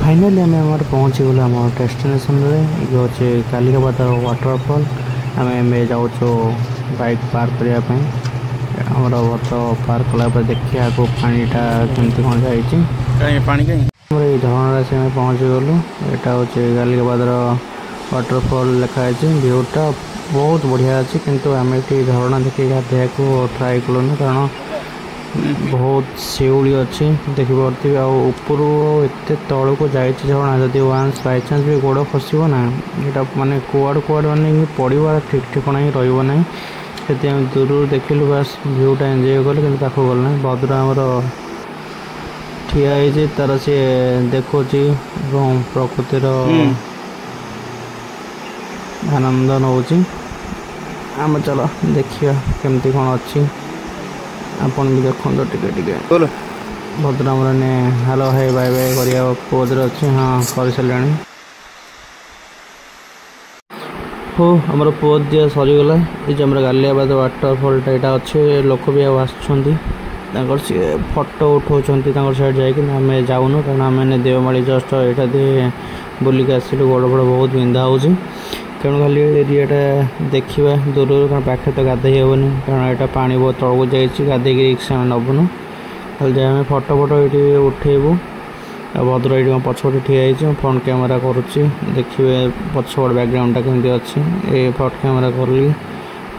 Finally आम आम पहुँची गलु आम डेस्टिनेशन ये हूँ कालिकापाद वाटरफॉल। आम जाऊँ बाइक पार्क करने आमर बस पार्क कला देखिए आगे पानीटा केमती कौन जाइए ये झरना से पहुँची गलु। यहाँ हूँ कालिकापाद वाटरफॉल लिखाई भ्यूटा बहुत बढ़िया अच्छी किंतु आम ये झरना देखिए गाधे को ट्राए कलुन कारण बहुत शेउली अच्छी देखिपे आर एत तल को जाए झरना जदि वान्स बाई चान्स भी गोड़ खसब ना यहाँ मानने कुआड़ कुआड़ मानने पड़ार ठीक ठिकाना ही रही से दूर देखिलु बास भ्यूटा एंजय कले कि पाख गलना भद्र आमर ठिया तार सी देखुच प्रकृतिर आनंद नौ आम चलो देखिए केमती कौन अच्छी आपन भी देखो टिके भद्र ने हेलो है बाय बाय करिया पोज रे अच्छे हाँ कर सारे हो आमर पोज दिया सरीगला ये जो कालिकापाद वाटरफॉल यहाँ अच्छे लोक भी आसर सी फटो उठाऊँ साइड जामें जाऊनु कारण आम देवमाली जस्ट यहाँ बुलिक आसलु गोड़ बड़ बहुत बिंधा हो तेणु खाली एरियाटा देखा दूर कारण पाखे तो गाधे हेनी कारण यहाँ पानी बहुत तौक जाइए गाधे रिक्स आम नबुन खाली जाए फटो फटो ये उठेबू भद्र ये पछपटे ठिया फ्रंट कैमेरा करुच्ची देखिए पछपट बैकग्राउंडटा केमती अच्छी ये फ्रंट कैमेरा करी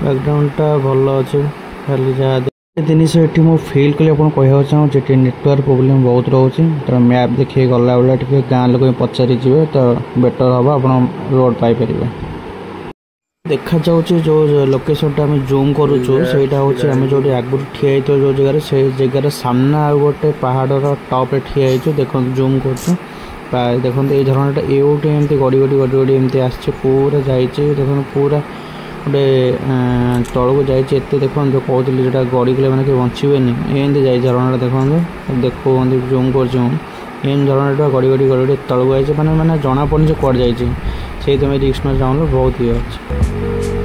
बैकग्राउंडटा भल अच्छे खाली जहाँ जिनस ये मुझे फिल कली आपको कहना चाहूँ नेटवर्क प्रोब्लेम बहुत रोचे तो मैप देखिए गला बेला गाँ लोक पचारि जी तो बेटर हम आप रोड पाइपर देखा जाऊँगी जो लोकेशनटा आम जूम करुचु से हूँ जो आगुरी ठिया जो जगार से जगार सामने आ गोटे पहाड़र टॉप ठिया देखो जूम कर देखो ये झरनाटा एवटे एमती गड़ी गड़ी गड़ी गड़ी एमती आसছে पूरा जाइए देखो पूरा गोटे तल को जाइए देखो जो कहती जो गड़ी गले मैंने बचे एमती जाए झरना देखो देखो जूम कर झरना गड़ी गड़ी गड़ी गड़ी तल को जाइए मैंने जना पड़े कौन जाइए से तुम रिक्स न चाहूँ बहुत ये अच्छे।